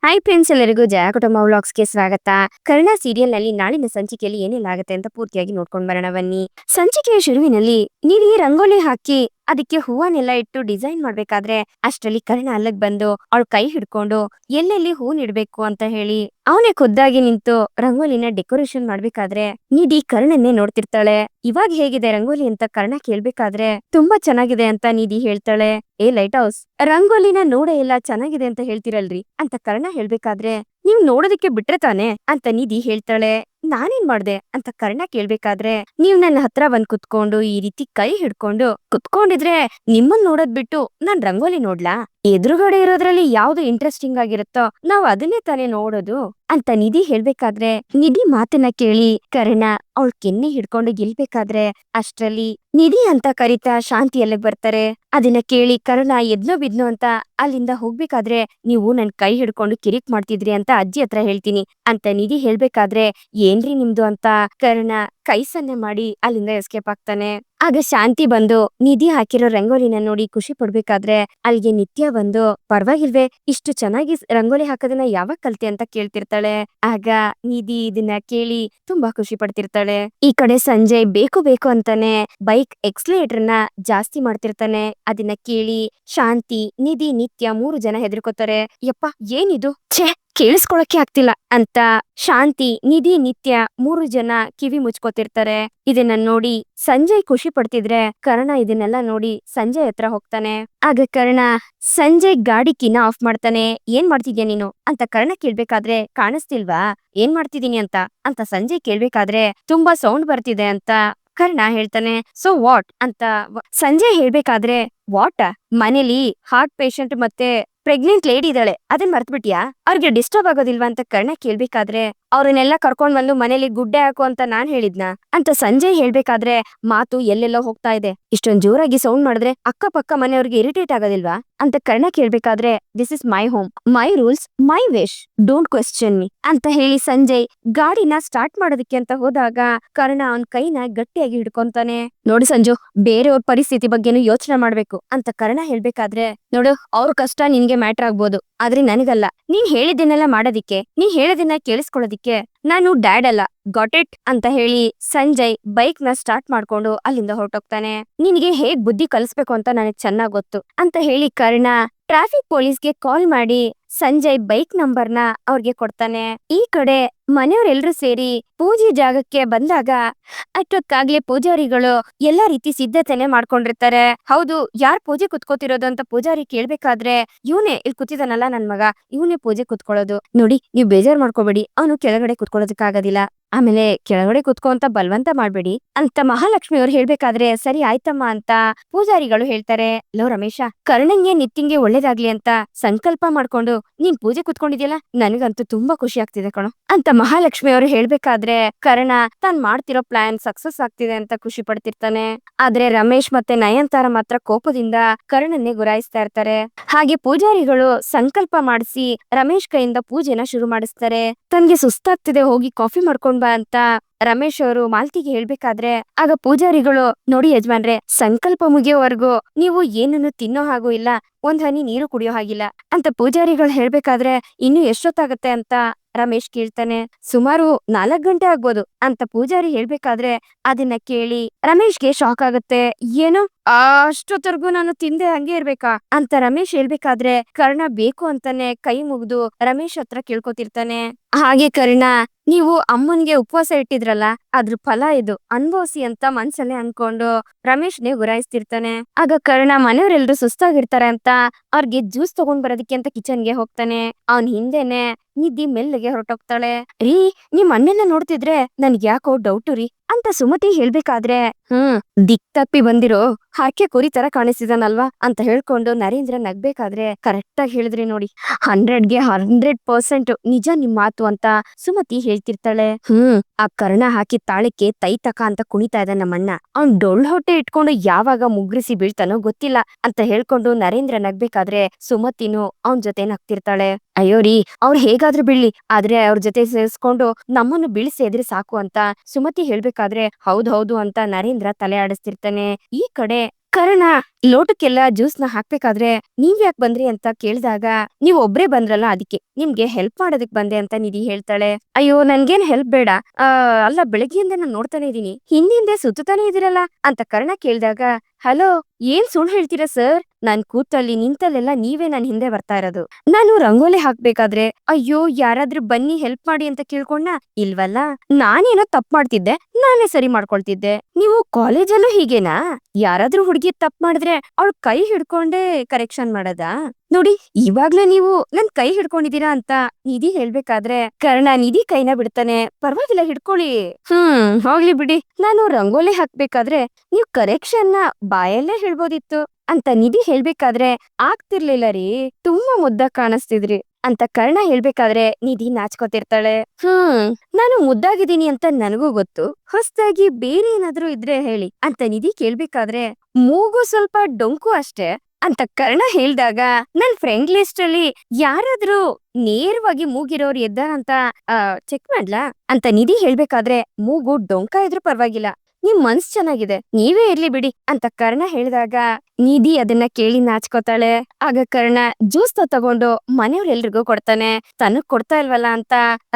Hi friends, ಎಲ್ಲರಿಗೂ ಜಯ ಕುಟುಂಬ ವ್ಲಾಗ್ಸ್ಗೆ ಸ್ವಾಗತ. ಕರ್ಣ ಸೀರಿಯಲ್ ನಲ್ಲಿ ನಾಳಿನ ಸಂಚಿಕೆಯಲ್ಲಿ ಏನೆಲ್ಲ ಆಗುತ್ತೆ ಅಂತ ಪೂರ್ತಿಯಾಗಿ ನೋಡ್ಕೊಂಡ್ ಬರೋಣ ಬನ್ನಿ. ಸಂಚಿಕೆಯ ಶುರುವಿನಲ್ಲಿ ನಿಧಿ ರಂಗೋಲಿ ಹಾಕಿ ಅದಕ್ಕೆ ಹೂವನ್ನೆಲ್ಲ ಇಟ್ಟು ಡಿಸೈನ್ ಮಾಡ್ಬೇಕಾದ್ರೆ ಅಷ್ಟರಲ್ಲಿ ಕರ್ಣ ಅಲ್ಲಿಗ್ ಬಂದು ಅವಳ ಕೈ ಹಿಡ್ಕೊಂಡು ಎಲ್ಲೆಲ್ಲಿ ಹೂ ಇಡ್ಬೇಕು ಅಂತ ಹೇಳಿ ಅವನೇ ಖುದ್ದಾಗಿ ನಿಂತು ರಂಗೋಲಿನ ಡೆಕೋರೇಷನ್ ಮಾಡ್ಬೇಕಾದ್ರೆ ನಿಧಿ ಕರ್ಣನ್ನೇ ನೋಡ್ತಿರ್ತಾಳೆ. ಇವಾಗ ಹೇಗಿದೆ ರಂಗೋಲಿ ಅಂತ ಕರ್ಣ ಕೇಳ್ಬೇಕಾದ್ರೆ ತುಂಬಾ ಚೆನ್ನಾಗಿದೆ ಅಂತ ನಿಧಿ ಹೇಳ್ತಾಳೆ. ಏ ಲೈಟ್ ಹೌಸ್, ರಂಗೋಲಿನ ನೋಡೇ ಎಲ್ಲ ಚೆನ್ನಾಗಿದೆ ಅಂತ ಹೇಳ್ತಿರಲ್ರಿ ಅಂತ ಕರ್ಣ ಹೇಳ್ಬೇಕಾದ್ರೆ ನೀವ್ ನೋಡೋದಕ್ಕೆ ಬಿಟ್ರೆ ತಾನೆ ಅಂತ ನಿಧಿ ಹೇಳ್ತಾಳೆ. ನಾನೇನ್ ಮಾಡ್ದೆ ಅಂತ ಕರ್ಣ ಕೇಳ್ಬೇಕಾದ್ರೆ ನೀವ್ ನನ್ನ ಹತ್ರ ಬಂದ್ ಕುತ್ಕೊಂಡು ಈ ರೀತಿ ಕೈ ಹಿಡ್ಕೊಂಡು ಕುತ್ಕೊಂಡಿದ್ರೆ ನಿಮ್ಮನ್ ನೋಡೋದ್ ಬಿಟ್ಟು ನಾನ್ ರಂಗೋಲಿ ನೋಡ್ಲಾ? ಎದುರುಗಡೆ ಇರೋದ್ರಲ್ಲಿ ಯಾವ್ದು ಇಂಟ್ರೆಸ್ಟಿಂಗ್ ಆಗಿರುತ್ತೋ ನಾವ್ ಅದನ್ನೇ ತಾನೇ ನೋಡೋದು ಅಂತ ನಿಧಿ ಹೇಳ್ಬೇಕಾದ್ರೆ ನಿಧಿ ಮಾತನ್ನ ಕೇಳಿ ಕರ್ಣ ಅವಳ ಕೆನ್ನೆ ಹಿಡ್ಕೊಂಡು ಗೆಲ್ಬೇಕಾದ್ರೆ ಅಷ್ಟ್ರಲ್ಲಿ ನಿಧಿ ಅಂತ ಕರಿತಾ ಶಾಂತಿ ಅಲ್ಲಿಗ್ ಬರ್ತಾರೆ. ಅದನ್ನ ಕೇಳಿ ಕರ್ಣ ಎದ್ನೋ ಬಿದ್ನೋ ಅಂತ ಅಲ್ಲಿಂದ ಹೋಗ್ಬೇಕಾದ್ರೆ ನೀವು ನನ್ ಕೈ ಹಿಡ್ಕೊಂಡು ಕಿರಿಕ್ ಮಾಡ್ತಿದ್ರಿ ಅಂತ ಅಜ್ಜಿ ಹತ್ರ ಹೇಳ್ತೀನಿ ಅಂತ ನಿಧಿ ಹೇಳ್ಬೇಕಾದ್ರೆ ಏನ್ರಿ ನಿಮ್ದು ಅಂತ ಕರ್ಣ ಕೈ ಸನ್ನೆ ಮಾಡಿ ಅಲ್ಲಿಂದ ಎಸ್ಕೇಪ್ ಆಗ್ತಾನೆ. ಆಗ ಶಾಂತಿ ಬಂದು ನಿಧಿ ಹಾಕಿರೋ ರಂಗೋಲಿನ ನೋಡಿ ಖುಷಿ ಪಡ್ಬೇಕಾದ್ರೆ ಅಲ್ಲಿಗೆ ನಿತ್ಯ ಬಂದು ಪರವಾಗಿಲ್ವೇ, ಇಷ್ಟು ಚೆನ್ನಾಗಿ ರಂಗೋಲಿ ಹಾಕೋದನ್ನ ಯಾವಾಗ ಕಲ್ತೆ ಅಂತ ಕೇಳ್ತಿರ್ತಾಳೆ. ಆಗ ನಿಧಿ ಇದನ್ನ ಕೇಳಿ ತುಂಬಾ ಖುಷಿ ಪಡ್ತಿರ್ತಾಳೆ. ಈ ಕಡೆ ಸಂಜಯ್ ಬೇಕು ಬೇಕು ಅಂತಾನೆ ಬೈಕ್ ಎಕ್ಸ್ಲೇಟರ್ ನ ಜಾಸ್ತಿ ಮಾಡ್ತಿರ್ತಾನೆ. ಅದನ್ನ ಕೇಳಿ ಶಾಂತಿ, ನಿಧಿ, ನಿತ್ಯ 3 ಜನ ಹೆದರ್ಕೋತಾರೆ. ಯಪ್ಪ ಏನಿದು, ಛೇ ಕೇಳಿಸ್ಕೊಳಕ್ಕೆ ಆಗ್ತಿಲ್ಲ ಅಂತ ಶಾಂತಿ, ನಿಧಿ, ನಿತ್ಯ 3 ಜನ ಕಿವಿ ಮುಚ್ಕೋತಿರ್ತಾರೆ. ಇದನ್ನ ನೋಡಿ ಸಂಜಯ್ ಖುಷಿ ಪಡ್ತಿದ್ರೆ ಕರ್ಣ ಇದನ್ನೆಲ್ಲ ನೋಡಿ ಸಂಜಯ್ ಹತ್ರ ಹೋಗ್ತಾನೆ. ಆಗ ಕರ್ಣ ಸಂಜಯ್ ಗಾಡಿ ಕಿನ್ನ ಆಫ್ ಮಾಡ್ತಾನೆ. ಏನ್ ಮಾಡ್ತಿದ್ಯಾ ನೀನು ಅಂತ ಕರ್ಣ ಕೇಳ್ಬೇಕಾದ್ರೆ ಕಾಣಿಸ್ತಿಲ್ವಾ ಏನ್ ಮಾಡ್ತಿದೀನಿ ಅಂತ ಅಂತ ಸಂಜಯ್ ಕೇಳ್ಬೇಕಾದ್ರೆ ತುಂಬಾ ಸೌಂಡ್ ಬರ್ತಿದೆ ಅಂತ ಕರ್ಣ ಹೇಳ್ತಾನೆ. ಸೊ ವಾಟ್ ಅಂತ ಸಂಜಯ್ ಹೇಳ್ಬೇಕಾದ್ರೆ ವಾಟ್, ಮನೇಲಿ ಹಾರ್ಟ್ ಪೇಷಂಟ್ ಮತ್ತೆ ಪ್ರೆಗ್ನೆಂಟ್ ಲೇಡಿ ಇದ್ದಾಳೆ, ಅದನ್ ಮರ್ತ್ಬಿಟ್ಯಾ? ಅವ್ರಿಗೆ ಡಿಸ್ಟರ್ಬ್ ಆಗೋದಿಲ್ವಾ ಅಂತ ಕರ್ಣ ಕೇಳ್ಬೇಕಾದ್ರೆ ಅವ್ರನ್ನೆಲ್ಲ ಕರ್ಕೊಂಡ್ ಬಂದು ಮನೇಲಿ ಗುಡ್ಡೆ ಹಾಕು ಅಂತ ನಾನ್ ಹೇಳಿದ್ನ ಅಂತ ಸಂಜಯ್ ಹೇಳ್ಬೇಕಾದ್ರೆ ಮಾತು ಎಲ್ಲೆಲ್ಲೋ ಹೋಗ್ತಾ ಇದೆ. ಇಷ್ಟೊಂದ್ ಜೋರಾಗಿ ಸೌಂಡ್ ಮಾಡಿದ್ರೆ ಅಕ್ಕಪಕ್ಕ ಮನೆಯವ್ರಿಗೆ ಇರಿಟೇಟ್ ಆಗೋದಿಲ್ವಾ ಅಂತ ಕರ್ಣ ಕೇಳ್ಬೇಕಾದ್ರೆ this is my home, my rules, my wish, don't question me ಅಂತ ಹೇಳಿ ಸಂಜಯ್ ಗಾಡಿನ ಸ್ಟಾರ್ಟ್ ಮಾಡೋದಕ್ಕೆ ಅಂತ ಹೋದಾಗ ಕರ್ಣ ಅವನ್ ಕೈನ ಗಟ್ಟಿಯಾಗಿ ಹಿಡ್ಕೊಂತಾನೆ. ನೋಡು ಸಂಜು, ಬೇರೆಯವ್ರ ಪರಿಸ್ಥಿತಿ ಬಗ್ಗೆನು ಯೋಚನೆ ಮಾಡ್ಬೇಕು ಅಂತ ಕರ್ಣ ಹೇಳ್ಬೇಕಾದ್ರೆ ನೋಡು, ಅವ್ರ ಕಷ್ಟ ನಿನ್ಗೆ ಮ್ಯಾಟರ್ ಆಗ್ಬೋದು, ಆದ್ರೆ ನನಗಲ್ಲ. ನೀನ್ ಹೇಳಿದ್ದನ್ನೆಲ್ಲ ಮಾಡೋದಿಕ್ಕೆ, ನೀನ್ ಹೇಳೋದನ್ನ ಕೇಳಿಸ್ಕೊಳ್ಳೋದಿಕ್ಕೆ ನಾನು ಡ್ಯಾಡ್ ಅಲ್ಲ, ಗಾಟ್ ಇಟ್ ಅಂತ ಹೇಳಿ ಸಂಜಯ್ ಬೈಕ್ ನ ಸ್ಟಾರ್ಟ್ ಮಾಡ್ಕೊಂಡು ಅಲ್ಲಿಂದ ಹೊರಟೋಗ್ತಾನೆ. ನಿನಗೆ ಹೇಗ್ ಬುದ್ಧಿ ಕಲಿಸ್ಬೇಕು ಅಂತ ನನಗ್ ಚೆನ್ನಾಗ್ ಗೊತ್ತು ಅಂತ ಹೇಳಿ ಕರ್ಣ ಟ್ರಾಫಿಕ್ ಪೊಲೀಸ್ಗೆ ಕಾಲ್ ಮಾಡಿ ಸಂಜಯ್ ಬೈಕ್ ನಂಬರ್ನ ಅವ್ರಿಗೆ ಕೊಡ್ತಾನೆ. ಈ ಕಡೆ ಮನೆಯವರೆಲ್ಲರೂ ಸೇರಿ ಪೂಜೆ ಜಾಗಕ್ಕೆ ಬಂದಾಗ ಅಷ್ಟೊತ್ತಾಗ್ಲೇ ಪೂಜಾರಿಗಳು ಎಲ್ಲಾ ರೀತಿ ಸಿದ್ಧತೆನೆ ಮಾಡ್ಕೊಂಡಿರ್ತಾರೆ. ಹೌದು, ಯಾರ್ ಪೂಜೆ ಕುತ್ಕೋತಿರೋದು ಅಂತ ಪೂಜಾರಿ ಕೇಳ್ಬೇಕಾದ್ರೆ ಇವನೇ ಇಲ್ಲಿ ಕೂತಿದಾನಲ್ಲ ನನ್ ಮಗ, ಇವನೇ ಪೂಜೆ ಕುತ್ಕೊಳ್ಳೋದು ನೋಡಿ, ನೀವ್ ಬೇಜಾರ್ ಮಾಡ್ಕೋಬೇಡಿ, ಅವನು ಕೆಳಗಡೆ ಕುತ್ಕೊಳ್ಳೋದಕ್ಕಾಗೋದಿಲ್ಲ, ಆಮೇಲೆ ಕೆಳಗಡೆ ಕುತ್ಕೋ ಅಂತ ಬಲವಂತ ಮಾಡ್ಬೇಡಿ ಅಂತ ಮಹಾಲಕ್ಷ್ಮಿ ಅವ್ರು ಹೇಳ್ಬೇಕಾದ್ರೆ ಸರಿ ಆಯ್ತಮ್ಮ ಅಂತ ಪೂಜಾರಿಗಳು ಹೇಳ್ತಾರೆ. ಲೋ ರಮೇಶ, ಕರ್ಣಂಗೆ ನಿತ್ಯಂಗೆ ಒಳ್ಳೇದಾಗ್ಲಿ ಅಂತ ಸಂಕಲ್ಪ ಮಾಡ್ಕೊಂಡು ನೀನ್ ಪೂಜೆ ಕುತ್ಕೊಂಡಿದ್ಯಲ್ಲ, ನನಗಂತೂ ತುಂಬಾ ಖುಷಿ ಆಗ್ತಿದೆ ಕಣೋ ಅಂತ ಮಹಾಲಕ್ಷ್ಮಿ ಅವರು ಹೇಳ್ಬೇಕಾದ್ರೆ ಕರ್ಣ ತಾನ್ ಮಾಡ್ತಿರೋ ಪ್ಲಾನ್ ಸಕ್ಸಸ್ ಆಗ್ತಿದೆ ಅಂತ ಖುಷಿ ಪಡ್ತಿರ್ತಾನೆ. ಆದ್ರೆ ರಮೇಶ್ ಮತ್ತೆ ನಯನತಾರ ಮಾತ್ರ ಕೋಪದಿಂದ ಕರ್ಣನ್ನೇ ಗುರಾಯಿಸ್ತಾ ಇರ್ತಾರೆ. ಹಾಗೆ ಪೂಜಾರಿಗಳು ಸಂಕಲ್ಪ ಮಾಡಿಸಿ ರಮೇಶ್ ಕೈಯಿಂದ ಪೂಜೆನ ಶುರು ಮಾಡಿಸ್ತಾರೆ. ತನ್ಗೆ ಸುಸ್ತಾಗ್ತಿದೆ, ಹೋಗಿ ಕಾಫಿ ಮಾಡ್ಕೊಂಡ್ ಬಾ ಅಂತ ರಮೇಶ್ ಅವರು ಮಾಲ್ತಿಗೆ ಹೇಳ್ಬೇಕಾದ್ರೆ ಆಗ ಪೂಜಾರಿಗಳು ನೋಡಿ ಯಜಮಾನ್ರೆ, ಸಂಕಲ್ಪ ಮುಗಿಯೋವರೆಗೂ ನೀವು ಏನನ್ನು ತಿನ್ನೋ ಹಾಗೂ ಇಲ್ಲ, ಒಂದ್ ಹನಿ ನೀರು ಕುಡಿಯೋ ಹಾಗಿಲ್ಲ ಅಂತ ಪೂಜಾರಿಗಳು ಹೇಳ್ಬೇಕಾದ್ರೆ ಇನ್ನು ಎಷ್ಟೊತ್ತಾಗತ್ತೆ ಅಂತ ರಮೇಶ್ ಕೇಳ್ತಾನೆ. ಸುಮಾರು 4 ಗಂಟೆ ಆಗ್ಬೋದು ಅಂತ ಪೂಜಾರಿ ಹೇಳ್ಬೇಕಾದ್ರೆ ಅದನ್ನ ಕೇಳಿ ರಮೇಶ್ಗೆ ಶಾಕ್ ಆಗುತ್ತೆ. ಏನು, ಅಷ್ಟೊತ್ತರ್ಗು ನಾನು ತಿಂದೆ ಹಂಗೆ ಇರ್ಬೇಕಾ ಅಂತ ರಮೇಶ್ ಹೇಳ್ಬೇಕಾದ್ರೆ ಕರ್ಣ ಬೇಕು ಅಂತಾನೆ ಕೈ ಮುಗ್ದು ರಮೇಶ್ ಹತ್ರ ಕೇಳ್ಕೊತಿರ್ತಾನೆ. ಹಾಗೆ ಕರ್ಣ, ನೀವು ಅಮ್ಮನ್ಗೆ ಉಪವಾಸ ಇಟ್ಟಿದ್ರಲ್ಲ, ಅದ್ರ ಫಲ ಇದು, ಅನ್ಭವಿಸಿ ಅಂತ ಮನ್ಸಲ್ಲೇ ಅನ್ಕೊಂಡು ರಮೇಶ್ನೇ ಗುರಾಯಿಸ್ತಿರ್ತಾನೆ. ಆಗ ಕರ್ಣ ಮನೆಯವರೆಲ್ರು ಸುಸ್ತಾಗಿರ್ತಾರೆ ಅಂತ ಅವ್ರಿಗೆ ಜ್ಯೂಸ್ ತಗೊಂಡ್ ಬರೋದಿಕ್ಕೆ ಅಂತ ಕಿಚನ್ಗೆ ಹೋಗ್ತಾನೆ. ಅವನ್ ಹಿಂದೆನೆ ನಿಧಿ ಮೆಲ್ಲಗೆ ಹೊರಟೋಗ್ತಾಳೆ. ರೀ, ನಿಮ್ ಅಣ್ಣನ ನೋಡ್ತಿದ್ರೆ ನನ್ಗೆ ಯಾಕೋ ಡೌಟು ರೀ ಅಂತ ಸುಮತಿ ಹೇಳ್ಬೇಕಾದ್ರೆ ದಿಕ್ ತಪ್ಪಿ ಬಂದಿರೋ ಹಾಕೆ ಕುರಿ ತರ ಕಾಣಿಸ್ತಿದಾನಲ್ವಾ ಅಂತ ಹೇಳ್ಕೊಂಡು ನರೇಂದ್ರ ನಗ್ಬೇಕಾದ್ರೆ ಕರೆಕ್ಟ್ ಆಗಿ ಹೇಳಿದ್ರಿ ನೋಡಿ, 100ಗೆ 100% ನಿಜ ನಿಮ್ ಮಾತು ಅಂತ ಸುಮತಿ ಹೇಳ್ತಿರ್ತಾಳೆ. ಆ ಕರ್ಣ ಹಾಕಿ ತಾಳಕ್ಕೆ ತೈತಕ ಅಂತ ಕುಣಿತಾ ಇದ್ದ ನಮ್ಮಣ್ಣ, ಅವ್ನ್ ಡೊಳ್ಳು ಹೊಟ್ಟೆ ಇಟ್ಕೊಂಡು ಯಾವಾಗ ಮುಗ್ರಿಸಿ ಬೀಳ್ತಾನೋ ಗೊತ್ತಿಲ್ಲ ಅಂತ ಹೇಳ್ಕೊಂಡು ನರೇಂದ್ರ ನಗ್ಬೇಕಾದ್ರೆ ಸುಮತಿನು ಅವನ್ ಜೊತೆ ನಗ್ತಿರ್ತಾಳೆ. ಅಯ್ಯೋ ರೀ, ಅವ್ರು ಹೇಗಾದ್ರೂ ಬೀಳ್ಲಿ, ಆದ್ರೆ ಅವ್ರ ಜೊತೆ ಸೇರಿಸ್ಕೊಂಡು ನಮ್ಮನ್ನು ಬೀಳ್ಸಿದ್ರೆ ಸಾಕು ಅಂತ ಸುಮತಿ ಹೇಳ್ಬೇಕಾದ್ರೆ ಹೌದು ಅಂತ ನರೇಂದ್ರ ತಲೆ ಆಡಿಸ್ತಿರ್ತಾನೆ. ಈ ಕಡೆ ಕರ್ಣ ಲೋಟಕ್ಕೆಲ್ಲ ಜ್ಯೂಸ್ನ ಹಾಕ್ಬೇಕಾದ್ರೆ ನೀವ್ ಯಾಕೆ ಬಂದ್ರಿ ಅಂತ ಕೇಳಿದಾಗ ನೀವ್ ಒಬ್ರೇ ಬಂದ್ರಲ್ಲ ಅದಕ್ಕೆ ನಿಮ್ಗೆ ಹೆಲ್ಪ್ ಮಾಡೋದಕ್ ಬಂದೆ ಅಂತ ನಿಧಿ ಹೇಳ್ತಾಳೆ. ಅಯ್ಯೋ ನನ್ಗೇನ್ ಹೆಲ್ಪ್ ಬೇಡ, ಆ ಅಲ್ಲ ಬೆಳಗ್ಗೆಯಿಂದ ನಾನು ನೋಡ್ತಾನೆ ಇದೀನಿ ಹಿಂದೆ ಸುತ್ತಾನೆ ಇದೀರಲ್ಲ ಅಂತ ಕರ್ಣ ಕೇಳಿದಾಗ, ಹಲೋ ಏನ್ ಸುಳ್ಳು ಹೇಳ್ತೀರಾ ಸರ್, ನಾನ್ ಕೂತಲ್ಲಿ ನಿಂತಲ್ಲೆಲ್ಲ ನೀವೇ ನನ್ ಹಿಂದೆ ಬರ್ತಾ ಇರೋದು. ನಾನು ರಂಗೋಲಿ ಹಾಕ್ಬೇಕಾದ್ರೆ ಅಯ್ಯೋ ಯಾರಾದ್ರೂ ಬನ್ನಿ ಹೆಲ್ಪ್ ಮಾಡಿ ಅಂತ ಕೇಳ್ಕೊಂಡ ಇಲ್ವಲ್ಲ, ನಾನೇನೋ ತಪ್ಪು ಮಾಡ್ತಿದ್ದೆ, ನಾನೇ ಸರಿ ಮಾಡ್ಕೊಳ್ತಿದ್ದೆ. ನೀವು ಕಾಲೇಜಲ್ಲೂ ಹೀಗೇನಾ? ಯಾರಾದ್ರೂ ಹುಡುಗಿ ತಪ್ಪು ಮಾಡಿದ್ರೆ ಅವಳ ಕೈ ಹಿಡ್ಕೊಂಡೇ ಕರೆಕ್ಷನ್ ಮಾಡದಾ? ನೋಡಿ ಇವಾಗ್ಲೇ ನೀವು ನನ್ ಕೈ ಹಿಡ್ಕೊಂಡಿದೀರಾ ಅಂತ ನಿಧಿ ಹೇಳ್ಬೇಕಾದ್ರೆ ಕರ್ಣ ನಿಧಿ ಕೈನ ಬಿಡ್ತಾನೆ. ಪರವಾಗಿಲ್ಲ ಹಿಡ್ಕೊಳ್ಳಿ. ಹೋಗ್ಲಿ ಬಿಡಿ, ನಾನು ರಂಗೋಲಿ ಹಾಕ್ಬೇಕಾದ್ರೆ ನೀವ್ ಕರೆಕ್ಷನ್ ನ ಬಾಯಲ್ಲೇ ಹೇಳ್ಬೋದಿತ್ತು ಅಂತ ನಿಧಿ ಹೇಳ್ಬೇಕಾದ್ರೆ ಆಗ್ತಿರ್ಲಿಲ್ಲ ರೀ, ತುಂಬಾ ಮುದ್ದ ಕಾಣಿಸ್ತಿದ್ರಿ ಅಂತ ಕರ್ಣ ಹೇಳ್ಬೇಕಾದ್ರೆ ನಿಧಿ ನಾಚ್ಕೋತಿರ್ತಾಳೆ. ನಾನು ಮುದ್ದಾಗಿದ್ದೀನಿ ಅಂತ ನನಗೂ ಗೊತ್ತು, ಹೊಸದಾಗಿ ಬೇರೆ ಏನಾದ್ರೂ ಇದ್ರೆ ಹೇಳಿ ಅಂತ ನಿಧಿ ಕೇಳ್ಬೇಕಾದ್ರೆ ಮೂಗು ಸ್ವಲ್ಪ ಡೊಂಕು ಅಷ್ಟೇ ಅಂತ ಕರ್ಣ ಹೇಳ್ದಾಗ ನನ್ ಫ್ರೆಂಡ್ ಲಿಸ್ಟ್ ಅಲ್ಲಿ ಯಾರಾದ್ರೂ ನೇರವಾಗಿ ಮೂಗಿರೋರು ಎದ್ದಾರಂತ ಚೆಕ್ ಮಾಡ್ಲಾ ಅಂತ ನಿಧಿ ಹೇಳ್ಬೇಕಾದ್ರೆ ಮೂಗು ಡೊಂಕ ಇದ್ರೂ ಪರವಾಗಿಲ್ಲ, ನಿಮ್ ಮನ್ಸ್ ಚೆನ್ನಾಗಿದೆ, ನೀವೇ ಇರ್ಲಿ ಬಿಡಿ ಅಂತ ಕರ್ಣ ಹೇಳಿದಾಗ ನಿಧಿ ಅದನ್ನ ಕೇಳಿ ನಾಚ್ಕೋತಾಳೆ. ಆಗ ಕರ್ಣ ಜ್ಯೂಸ್ ತಗೊಂಡು ಮನೆಯವ್ರೆಲ್ರಿಗೂ ಕೊಡ್ತಾನೆ. ತನಗ್ ಕೊಡ್ತಾ ಇಲ್ವಲ್ಲ ಅಂತ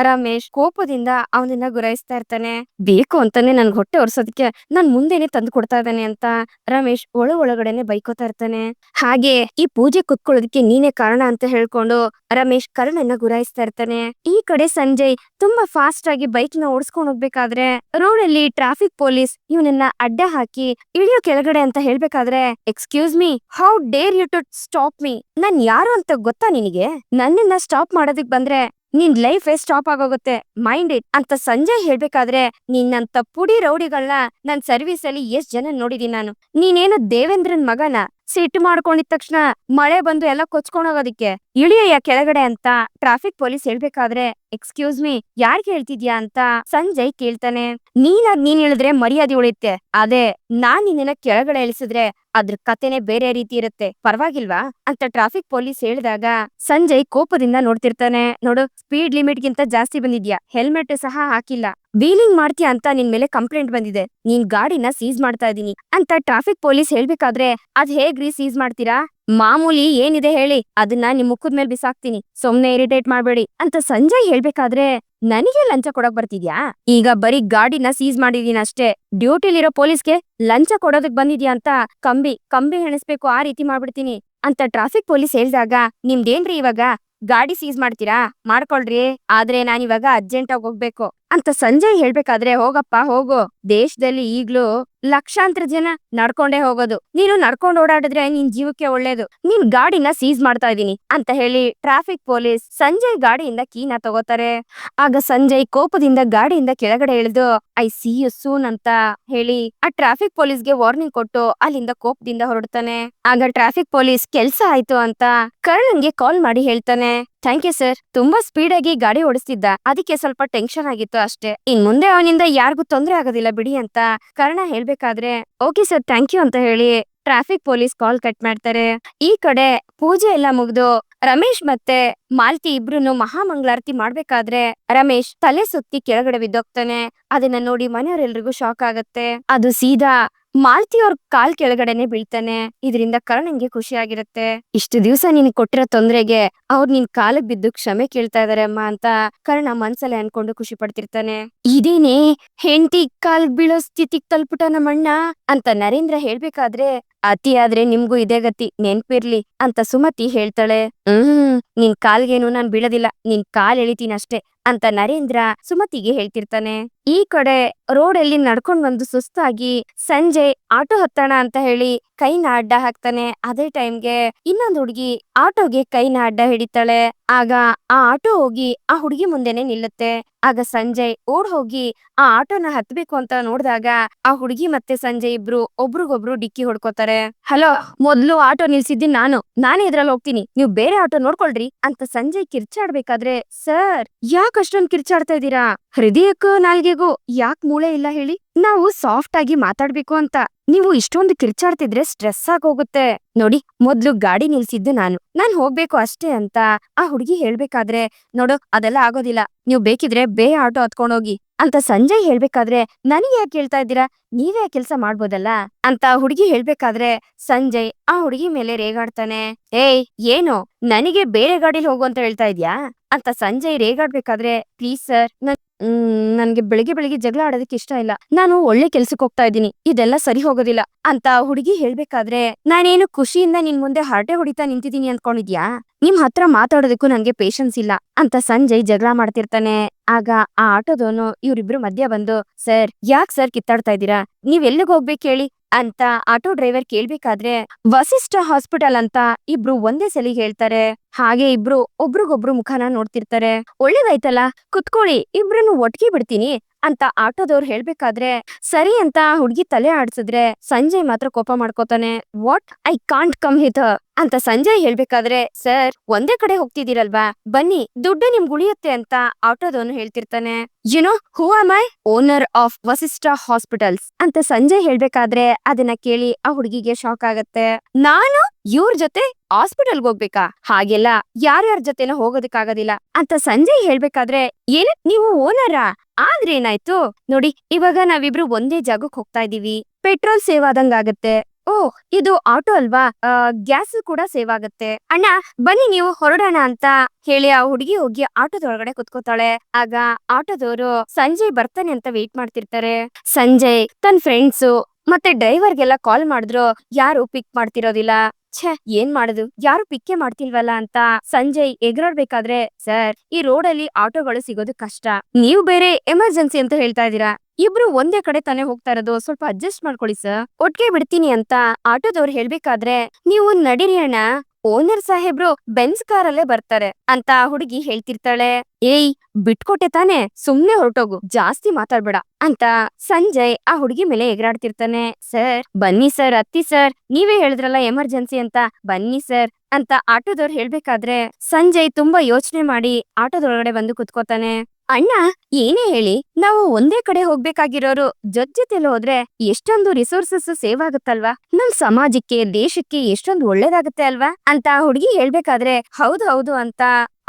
ರಮೇಶ್ ಕೋಪದಿಂದ ಅವನನ್ನ ಗುರಾಯಿಸ್ತಾ ಇರ್ತಾನೆ. ಬೇಕು ಅಂತಾನೆ ನನ್ಗೆ ಹೊಟ್ಟೆ ಒರ್ಸೋದಕ್ಕೆ ನನ್ ಮುಂದೆನೆ ತಂದು ಕೊಡ್ತಾ ಇದ್ದಾನೆ ಅಂತ ರಮೇಶ್ ಒಳಗಡೆನೆ ಬೈಕೋತಾ ಇರ್ತಾನೆ. ಹಾಗೆ ಈ ಪೂಜೆ ಕುತ್ಕೊಳ್ಳೋದಕ್ಕೆ ನೀನೇ ಕಾರಣ ಅಂತ ಹೇಳ್ಕೊಂಡು ರಮೇಶ್ ಕರ್ಣನ್ನ ಗುರಾಯಿಸ್ತಾ ಇರ್ತಾನೆ. ಈ ಕಡೆ ಸಂಜಯ್ ತುಂಬಾ ಫಾಸ್ಟ್ ಆಗಿ ಬೈಕ್ ನ ಓಡಿಸ್ಕೊಂಡ್ ಹೋಗ್ಬೇಕಾದ್ರೆ ರೋಡ್ ಅಲ್ಲಿ ಟ್ರಾಫಿಕ್ ಪೊಲೀಸ್ ಇವನನ್ನ ಅಡ್ಡ ಹಾಕಿ ಇಳಿಯೋ ಕೆಳಗಡೆ ಅಂತ ಹೇಳ್ಬೇಕಾದ್ರೆ, excuse me, how dare you to stop me, ನಾನ್ ಯಾರು ಅಂತ ಗೊತ್ತಾ ನಿನಗೆ? ನನ್ನನ್ನ ಸ್ಟಾಪ್ ಮಾಡೋದಕ್ ಬಂದ್ರೆ ನಿನ್ ಲೈಫ್ ಸ್ಟಾಪ್ ಆಗೋಗುತ್ತೆ, ಮೈಂಡ್ ಇಟ್ ಅಂತ ಸಂಜಯ್ ಹೇಳ್ಬೇಕಾದ್ರೆ, ನಿನ್ನಂತ ಪುಡಿ ರೌಡಿಗಳನ್ನ ನನ್ ಸರ್ವಿಸ್ ಅಲ್ಲಿ ಎಷ್ಟ್ ಜನ ನೋಡಿದೀನಿ ನಾನು, ನೀನೇನು ದೇವೇಂದ್ರನ್ ಮಗನ? ಸಿಟ್ಟು ಮಾಡ್ಕೊಂಡಿದ ತಕ್ಷಣ ಮಳೆ ಬಂದು ಎಲ್ಲ ಕೊಚ್ಕೊಂಡ್ ಹೋಗೋದಿಕ್ಕೆ ಇಳಿಯ ಕೆಳಗಡೆ ಅಂತ ಟ್ರಾಫಿಕ್ ಪೊಲೀಸ್ ಹೇಳ್ಬೇಕಾದ್ರೆ, ಎಕ್ಸ್ಕ್ಯೂಸ್ ಮೀ, ಯಾರ್ ಹೇಳ್ತಿದ್ಯಾ ಅಂತ ಸಂಜಯ್ ಕೇಳ್ತಾನೆ. ನೀನ್ ಹೇಳಿದ್ರೆ ಮರ್ಯಾದೆ ಉಳಿಯುತ್ತೆ, ಅದೇ ನಾನ್ ನಿನ್ನ ಕೆಳಗಡೆ ಇಳಿಸಿದ್ರೆ ಅದ್ರ ಕತೆನೆ ಬೇರೆ ರೀತಿ ಇರುತ್ತೆ, ಪರವಾಗಿಲ್ವಾ ಅಂತ ಟ್ರಾಫಿಕ್ ಪೊಲೀಸ್ ಹೇಳಿದಾಗ ಸಂಜಯ್ ಕೋಪದಿಂದ ನೋಡ್ತಿರ್ತಾನೆ. ನೋಡು, ಸ್ಪೀಡ್ ಲಿಮಿಟ್ ಗಿಂತ ಜಾಸ್ತಿ ಬಂದಿದ್ಯಾ, ಹೆಲ್ಮೆಟ್ ಸಹ ಹಾಕಿಲ್ಲ, ವೀಲಿಂಗ್ ಮಾಡ್ತೀಯ ಅಂತ ನಿನ್ ಮೇಲೆ ಕಂಪ್ಲೇಂಟ್ ಬಂದಿದೆ, ನೀನ್ ಗಾಡಿನ ಸೀಸ್ ಮಾಡ್ತಾ ಇದೀನಿ ಅಂತ ಟ್ರಾಫಿಕ್ ಪೊಲೀಸ್ ಹೇಳ್ಬೇಕಾದ್ರೆ, ಅದ್ ಹೇಗ್ರಿ ಸೀಸ್ ಮಾಡ್ತೀರಾ? ಮಾಮೂಲಿ ಏನಿದೆ ಹೇಳಿ, ಅದನ್ನ ನಿಮ್ ಮುಖದ ಮೇಲೆ ಬಿಸಾಕ್ತೀನಿ, ಸುಮ್ನೆ ಇರಿಟೇಟ್ ಮಾಡ್ಬೇಡಿ ಅಂತ ಸಂಜಯ್ ಹೇಳ್ಬೇಕಾದ್ರೆ, ನನಗೆ ಲಂಚ ಕೊಡಕ್ ಬರ್ತಿದ್ಯಾ? ಈಗ ಬರೀ ಗಾಡಿನ ಸೀಸ್ ಮಾಡಿದೀನಿ ಅಷ್ಟೇ, ಡ್ಯೂಟಿಲಿರೋ ಪೊಲೀಸ್ಗೆ ಲಂಚ ಕೊಡೋದಕ್ ಬಂದಿದ್ಯಾ ಅಂತ ಕಂಬಿ ಹೆಣಿಸ್ಬೇಕು, ಆ ರೀತಿ ಮಾಡ್ಬಿಡ್ತೀನಿ ಅಂತ ಟ್ರಾಫಿಕ್ ಪೊಲೀಸ್ ಹೇಳ್ದಾಗ, ನಿಮ್ದೇನ್ರಿ ಇವಾಗ ಗಾಡಿ ಸೀಸ್ ಮಾಡ್ತೀರಾ? ಮಾಡ್ಕೊಳ್ರಿ, ಆದ್ರೆ ನಾನಿವಾಗ ಅರ್ಜೆಂಟ್ ಆಗಿ ಹೋಗ್ಬೇಕು ಅಂತ ಸಂಜಯ್ ಹೇಳ್ಬೇಕಾದ್ರೆ, ಹೋಗಪ್ಪ ಹೋಗು, ದೇಶದಲ್ಲಿ ಈಗ್ಲೂ ಲಕ್ಷಾಂತರ ಜನ ನಡ್ಕೊಂಡೇ ಹೋಗೋದು, ನೀನು ನಡ್ಕೊಂಡ್ ಓಡಾಡಿದ್ರೆ ನಿನ್ ಜೀವಕ್ಕೆ ಒಳ್ಳೇದು, ನೀನ್ ಗಾಡಿನ ಸೀಸ್ ಮಾಡ್ತಾ ಇದೀನಿ ಅಂತ ಹೇಳಿ ಟ್ರಾಫಿಕ್ ಪೊಲೀಸ್ ಸಂಜಯ್ ಗಾಡಿಯಿಂದ ಕೀನ ತಗೋತಾರೆ. ಆಗ ಸಂಜಯ್ ಕೋಪದಿಂದ ಗಾಡಿಯಿಂದ ಕೆಳಗಡೆ ಇಳಿದು ಐ ಸಿ ಯು ಸೂನ್ ಅಂತ ಹೇಳಿ ಆ ಟ್ರಾಫಿಕ್ ಪೊಲೀಸ್ಗೆ ವಾರ್ನಿಂಗ್ ಕೊಟ್ಟು ಅಲ್ಲಿಂದ ಕೋಪದಿಂದ ಹೊರಡ್ತಾನೆ. ಆಗ ಟ್ರಾಫಿಕ್ ಪೊಲೀಸ್ ಕೆಲ್ಸ ಆಯ್ತು ಅಂತ ಕರ್ಣನ್ಗೆ ಕಾಲ್ ಮಾಡಿ ಹೇಳ್ತಾನೆ, ಥ್ಯಾಂಕ್ ಯು ಸರ್, ತುಂಬಾ ಸ್ಪೀಡ್ ಆಗಿ ಗಾಡಿ ಓಡಿಸ್ತಿದ್ದ, ಅದಕ್ಕೆ ಸ್ವಲ್ಪ ಟೆನ್ಷನ್ ಆಗಿತ್ತು ಅಷ್ಟೇ, ಇನ್ ಮುಂದೆ ಅವನಿಂದ ಯಾರಿಗೂ ತೊಂದ್ರೆ ಆಗೋದಿಲ್ಲ ಬಿಡಿ ಅಂತ ಕರ್ಣ ಹೇಳ್ಬೇಕಾದ್ರೆ, ಓಕೆ ಸರ್ ಥ್ಯಾಂಕ್ ಯು ಅಂತ ಹೇಳಿ ಟ್ರಾಫಿಕ್ ಪೊಲೀಸ್ ಕಾಲ್ ಕಟ್ ಮಾಡ್ತಾರೆ. ಈ ಕಡೆ ಪೂಜೆ ಎಲ್ಲ ಮುಗ್ದು ರಮೇಶ್ ಮತ್ತೆ ಮಾಲ್ತಿ ಇಬ್ರು ಮಹಾಮಂಗಳಾರತಿ ಮಾಡ್ಬೇಕಾದ್ರೆ ರಮೇಶ್ ತಲೆ ಸುತ್ತಿ ಕೆಳಗಡೆ ಬಿದ್ದೋಗ್ತಾನೆ. ಅದನ್ನ ನೋಡಿ ಮನೆಯವರೆಲ್ರಿಗೂ ಶಾಕ್ ಆಗತ್ತೆ. ಅದು ಸೀದಾ ಮಾಲ್ತಿ ಅವ್ರ ಕಾಲ್ ಕೆಳಗಡೆನೆ ಬೀಳ್ತಾನೆ. ಇದರಿಂದ ಕರ್ಣನ್ಗೆ ಖುಷಿ ಆಗಿರುತ್ತೆ. ಇಷ್ಟು ದಿವ್ಸ ನೀನ್ ಕೊಟ್ಟಿರೋ ತೊಂದ್ರೆಗೆ ಅವ್ರು ನಿನ್ ಕಾಲಕ್ ಬಿದ್ದು ಕ್ಷಮೆ ಕೇಳ್ತಾ ಇದಾರೆ ಅಮ್ಮ ಅಂತ ಕರ್ಣ ಮನ್ಸಲ್ಲೇ ಅನ್ಕೊಂಡು ಖುಷಿ ಪಡ್ತಿರ್ತಾನೆ. ಇದೇನೆ ಹೆಂಡತಿ ಕಾಲ್ ಬೀಳೋ ಸ್ಥಿತಿಗ್ ತಲ್ಪುಟ ನಮ್ಮಣ್ಣ ಅಂತ ನರೇಂದ್ರ ಹೇಳ್ಬೇಕಾದ್ರೆ, ಅತಿ ಆದ್ರೆ ನಿಮ್ಗೂ ಇದೇ ಗತಿ, ನೆನ್ಪಿರ್ಲಿ ಅಂತ ಸುಮತಿ ಹೇಳ್ತಾಳೆ. ನಿನ್ ಕಾಲ್ಗೇನು ನಾನ್ ಬೀಳೋದಿಲ್ಲ, ನಿನ್ ಕಾಲ್ ಎಳಿತೀನಿ ಅಷ್ಟೇ ಅಂತ ನರೇಂದ್ರ ಸುಮತಿಗೆ ಹೇಳ್ತಿರ್ತಾನೆ. ಈ ಕಡೆ ರೋಡ್ ಅಲ್ಲಿ ನಡ್ಕೊಂಡ್ ಬಂದು ಸುಸ್ತಾಗಿ ಸಂಜಯ್ ಆಟೋ ಹತ್ತಣ ಅಂತ ಹೇಳಿ ಕೈನ ಅಡ್ಡ ಹಾಕ್ತಾನೆ. ಅದೇ ಟೈಮ್ಗೆ ಇನ್ನೊಂದ್ ಹುಡುಗಿ ಆಟೋಗೆ ಕೈನ ಅಡ್ಡ ಹಿಡಿತಾಳೆ. ಆಗ ಆ ಆಟೋ ಹೋಗಿ ಆ ಹುಡುಗಿ ಮುಂದೆನೆ ನಿಲ್ಲುತ್ತೆ. ಆಗ ಸಂಜಯ್ ಓಡ್ ಹೋಗಿ ಆ ಆಟೋನ ಹತ್ಬೇಕು ಅಂತ ನೋಡಿದಾಗ ಆ ಹುಡುಗಿ ಮತ್ತೆ ಸಂಜಯ್ ಇಬ್ರು ಒಬ್ರಿಗೊಬ್ರು ಡಿಕ್ಕಿ ಹೊಡ್ಕೋತಾರೆ. ಹಲೋ, ಮೊದ್ಲು ಆಟೋ ನಿಲ್ಸಿದ್ದೀನಿ ನಾನೇ ಇದ್ರಲ್ಲಿ ಹೋಗ್ತೀನಿ, ನೀವು ಬೇರೆ ಆಟೋ ನೋಡ್ಕೊಳ್ರಿ ಅಂತ ಸಂಜಯ್ ಕಿರ್ಚಾಡ್ಬೇಕಾದ್ರೆ, ಸರ್ ಯಾಕೆ ಅಷ್ಟೊಂದ್ ಕಿರ್ಚಾಡ್ತಾ ಇದೀರಾ, ಹೃದಯಕ್ಕೂ ನಾಲ್ಗೆಗೂ ಯಾಕ್ ಮೂಳೆ ಇಲ್ಲ ಹೇಳಿ? ನಾವು ಸಾಫ್ಟ್ ಆಗಿ ಮಾತಾಡ್ಬೇಕು ಅಂತ ನೀವು ಇಷ್ಟೊಂದು ಕಿರ್ಚಾಡ್ತಿದ್ರೆ ಸ್ಟ್ರೆಸ್ ಆಗಿ ಹೋಗುತ್ತೆ. ನೋಡಿ, ಮೊದ್ಲು ಗಾಡಿ ನಿಲ್ಸಿದ್ದು ನಾನ್ ಹೋಗ್ಬೇಕು ಅಷ್ಟೇ ಅಂತ ಆ ಹುಡುಗಿ ಹೇಳ್ಬೇಕಾದ್ರೆ, ನೋಡು ಅದೆಲ್ಲ ಆಗೋದಿಲ್ಲ, ನೀವ್ ಬೇಕಿದ್ರೆ ಆಟೋ ಹತ್ಕೊಂಡೋಗಿ ಅಂತ ಸಂಜಯ್ ಹೇಳ್ಬೇಕಾದ್ರೆ, ನನಗೆ ಯಾಕೆ ಹೇಳ್ತಾ ಇದ್ದೀರಾ, ನೀವೇ ಕೆಲ್ಸ ಮಾಡ್ಬೋದಲ್ಲ ಅಂತ ಹುಡುಗಿ ಹೇಳ್ಬೇಕಾದ್ರೆ, ಸಂಜಯ್ ಆ ಹುಡುಗಿ ಮೇಲೆ ರೇಗಾಡ್ತಾನೆ. ಏಯ್ ಏನು, ನನಗೆ ಬೇರೆ ಗಾಡಿಲಿ ಹೋಗು ಅಂತ ಹೇಳ್ತಾ ಇದ್ಯಾ ಅಂತ ಸಂಜಯ್ ರೇಗಾಡ್ಬೇಕಾದ್ರೆ, ಪ್ಲೀಸ್ ಸರ್, ನನ್ಗೆ ಬೆಳಿಗ್ಗೆ ಬೆಳಿಗ್ಗೆ ಜಗಳ ಆಡೋದಕ್ಕೆ ಇಷ್ಟ ಇಲ್ಲ, ನಾನು ಒಳ್ಳೆ ಕೆಲ್ಸಕ್ಕೆ ಹೋಗ್ತಾ ಇದ್ದೀನಿ, ಇದೆಲ್ಲ ಸರಿ ಹೋಗೋದಿಲ್ಲ ಅಂತ ಹುಡುಗಿ ಹೇಳ್ಬೇಕಾದ್ರೆ, ನಾನೇನು ಖುಷಿಯಿಂದ ನಿನ್ ಮುಂದೆ ಹರಟೆ ಹೊಡಿತಾ ನಿಂತಿದ್ದೀನಿ ಅನ್ಕೊಂಡಿದ್ಯಾ, ನಿಮ್ ಹತ್ರ ಮಾತಾಡೋದಕ್ಕೂ ನನ್ಗೆ ಪೇಶನ್ಸ್ ಇಲ್ಲ ಅಂತ ಸಂಜಯ್ ಜಗಳ ಮಾಡ್ತಿರ್ತಾನೆ. ಆಗ ಆ ಆಟೋದವನು ಇವ್ರಿಬ್ರು ಮಧ್ಯ ಬಂದು, ಸರ್ ಯಾಕ್ ಸರ್ ಕಿತ್ತಾಡ್ತಾ ಇದ್ದೀರಾ, ನೀವ್ ಎಲ್ಲಿಗ್ ಹೋಗ್ಬೇಕು ಹೇಳಿ ಅಂತ ಆಟೋ ಡ್ರೈವರ್ ಕೇಳ್ಬೇಕಾದ್ರೆ, ವಸಿಷ್ಠ ಹಾಸ್ಪಿಟಲ್ ಅಂತ ಇಬ್ರು ಒಂದೇ ಸಲಿಗೆ ಹೇಳ್ತಾರೆ. ಹಾಗೆ ಇಬ್ರು ಒಬ್ರಿಗೊಬ್ರು ಮುಖಾನ ನೋಡ್ತಿರ್ತಾರೆ. ಒಳ್ಳೇದಾಯ್ತಲ್ಲ, ಕುತ್ಕೊಳ್ಳಿ, ಇಬ್ರನ್ನು ಒಟ್ಟಿಗೆ ಬಿಡ್ತೀನಿ ಅಂತ ಆಟೋದವ್ರು ಹೇಳ್ಬೇಕಾದ್ರೆ, ಸರಿ ಅಂತ ಹುಡ್ಗಿ ತಲೆ ಆಡ್ಸಿದ್ರೆ ಸಂಜಯ್ ಮಾತ್ರ ಕೋಪ ಮಾಡ್ಕೋತಾನೆ. ವಾಟ್, ಐ ಕಾಂಟ್ ಕಮ್ ಹಿತ್ ಅಂತ ಸಂಜಯ್ ಹೇಳ್ಬೇಕಾದ್ರೆ, ಸರ್ ಒಂದೇ ಕಡೆ ಹೋಗ್ತಿದ್ದೀರಲ್ವಾ, ಬನ್ನಿ ದುಡ್ಡು ನಿಮ್ಗೆ ಉಳಿಯುತ್ತೆ ಅಂತ ಆಟೋದವನು ಹೇಳ್ತಿರ್ತಾನೆ. You know who am I, owner of Vasishta hospitals ಅಂತ ಸಂಜಯ್ ಹೇಳ್ಬೇಕಾದ್ರೆ, ಅದನ್ನ ಕೇಳಿ ಆ ಹುಡುಗಿಗೆ ಶಾಕ್ ಆಗತ್ತೆ. ನಾನು ಇವ್ರ ಜೊತೆ ಹಾಸ್ಪಿಟಲ್ಗೆ ಹೋಗ್ಬೇಕಾ, ಹಾಗೆಲ್ಲ ಯಾರ್ಯಾರ ಜೊತೆನೂ ಹೋಗೋದಕ್ಕಾಗೋದಿಲ್ಲ ಅಂತ ಸಂಜಯ್ ಹೇಳ್ಬೇಕಾದ್ರೆ, ಏನ್ ನೀವು ಓನರಾ, ಆದ್ರೆ ಏನಾಯ್ತು ನೋಡಿ, ಇವಾಗ ನಾವಿಬ್ರು ಒಂದೇ ಜಾಗಕ್ಕೆ ಹೋಗ್ತಾ ಇದೀವಿ, ಪೆಟ್ರೋಲ್ ಸೇವ್ ಆದಂಗಾಗತ್ತೆ. ಓಹ್ ಇದು ಆಟೋ ಅಲ್ವಾ, ಗ್ಯಾಸ್ ಕೂಡ ಸೇವ್ ಆಗತ್ತೆ. ಅಣ್ಣ ಬನ್ನಿ ನೀವು ಹೊರಡೋಣ ಅಂತ ಹೇಳಿ ಆ ಹುಡುಗಿ ಹೋಗಿ ಆಟೋದೊಳಗಡೆ ಕುತ್ಕೋತಾಳೆ. ಆಗ ಆಟೋದವರು ಸಂಜಯ್ ಬರ್ತಾನೆ ಅಂತ ವೇಟ್ ಮಾಡ್ತಿರ್ತಾರೆ. ಸಂಜಯ್ ತನ್ ಫ್ರೆಂಡ್ಸು ಮತ್ತೆ ಡ್ರೈವರ್ಗೆಲ್ಲ ಕಾಲ್ ಮಾಡಿದ್ರು, ಯಾರು ಪಿಕ್ ಮಾಡ್ತಿರೋದಿಲ್ಲ. ಛೆ, ಏನ್ ಮಾಡುದು, ಯಾರು ಪಿಕ್ಕೇ ಮಾಡ್ತಿಲ್ವಲ್ಲ ಅಂತ ಸಂಜಯ್ ಎಗರಾಡ್ಬೇಕಾದ್ರೆ, ಸರ್ ಈ ರೋಡಲ್ಲಿ ಆಟೋಗಳು ಸಿಗೋದು ಕಷ್ಟ, ನೀವು ಬೇರೆ ಎಮರ್ಜೆನ್ಸಿ ಅಂತ ಹೇಳ್ತಾ ಇದೀರಾ, ಇಬ್ರು ಒಂದೇ ಕಡೆ ತಾನೇ ಹೋಗ್ತಾ ಇರೋದು, ಸ್ವಲ್ಪ ಅಡ್ಜಸ್ಟ್ ಮಾಡ್ಕೊಳ್ಳಿ ಸರ್, ಒಟ್ಟಿಗೆ ಬಿಡ್ತೀನಿ ಅಂತ ಆಟೋದವ್ರು ಹೇಳ್ಬೇಕಾದ್ರೆ, ನೀವು ನಡೀರಿ ಅಣ್ಣ, ಓನರ್ ಸಾಹೇಬ್ರು ಬೆನ್ಸ್ ಕಾರಲ್ಲೇ ಬರ್ತಾರೆ ಅಂತ ಹುಡುಗಿ ಹೇಳ್ತಿರ್ತಾಳೆ. ಏಯ್ ಬಿಟ್ಕೊಟ್ಟೆ ತಾನೆ, ಸುಮ್ನೆ ಹೊರಟೋಗು, ಜಾಸ್ತಿ ಮಾತಾಡ್ಬೇಡ ಅಂತ ಸಂಜಯ್ ಆ ಹುಡುಗಿ ಮೇಲೆ ಎಗರಾಡ್ತಿರ್ತಾನೆ. ಸರ್ ಬನ್ನಿ ಸರ್, ಅತ್ತಿ ಸರ್, ನೀವೇ ಹೇಳಿದ್ರಲ್ಲ ಎಮರ್ಜೆನ್ಸಿ ಅಂತ, ಬನ್ನಿ ಸರ್ ಅಂತ ಆಟೋದವ್ರು ಹೇಳ್ಬೇಕಾದ್ರೆ, ಸಂಜಯ್ ತುಂಬಾ ಯೋಚನೆ ಮಾಡಿ ಆಟೋದೊಳಗಡೆ ಬಂದು ಕುತ್ಕೋತಾನೆ. ಅಣ್ಣ ಏನೇ ಹೇಳಿ, ನಾವು ಒಂದೇ ಕಡೆ ಹೋಗ್ಬೇಕಾಗಿರೋರು ಜೊತೆಲಿ ಹೋದ್ರೆ ಎಷ್ಟೊಂದು ರಿಸೋರ್ಸಸ್ ಸೇವ್ ಆಗುತ್ತಲ್ವಾ, ನಮ್ ಸಮಾಜಕ್ಕೆ ದೇಶಕ್ಕೆ ಎಷ್ಟೊಂದು ಒಳ್ಳೇದಾಗುತ್ತೆ ಅಲ್ವಾ ಅಂತ ಹುಡುಗಿ ಹೇಳ್ಬೇಕಾದ್ರೆ, ಹೌದು ಹೌದು ಅಂತ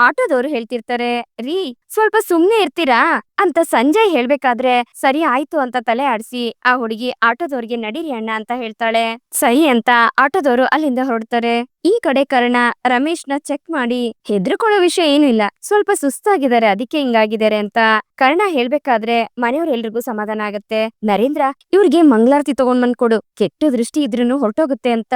ಆಟೋದವ್ರು ಹೇಳ್ತಿರ್ತಾರೆ. ರೀ ಸ್ವಲ್ಪ ಸುಮ್ನೆ ಇರ್ತೀರಾ ಅಂತ ಸಂಜಯ್ ಹೇಳ್ಬೇಕಾದ್ರೆ, ಸರಿ ಆಯ್ತು ಅಂತ ತಲೆ ಆಡ್ಸಿ ಆ ಹುಡುಗಿ ಆಟೋದವ್ರಿಗೆ ನಡೀರಿ ಅಣ್ಣ ಅಂತ ಹೇಳ್ತಾಳೆ. ಸರಿ ಅಂತ ಆಟೋದವ್ರು ಅಲ್ಲಿಂದ ಹೊರಡ್ತಾರೆ. ಈ ಕಡೆ ಕರ್ಣ ರಮೇಶ್ನ ಚೆಕ್ ಮಾಡಿ, ಹೆದರ್ಕೊಳ್ಳೋ ವಿಷಯ ಏನು ಇಲ್ಲ, ಸ್ವಲ್ಪ ಸುಸ್ತಾಗಿದ್ದಾರೆ ಅದಕ್ಕೆ ಹಿಂಗಾಗಿದ್ದಾರೆ ಅಂತ ಕರ್ಣ ಹೇಳ್ಬೇಕಾದ್ರೆ, ಮನೆಯವ್ರೆಲ್ರಿಗೂ ಸಮಾಧಾನ ಆಗತ್ತೆ. ನರೇಂದ್ರ ಇವ್ರಿಗೆ ಮಂಗಳಾರತಿ ತಗೊಂಡ್ ಬಂದ್ ಕೊಡು, ಕೆಟ್ಟ ದೃಷ್ಟಿ ಇದ್ರೂನು ಹೊರಟೋಗುತ್ತೆ ಅಂತ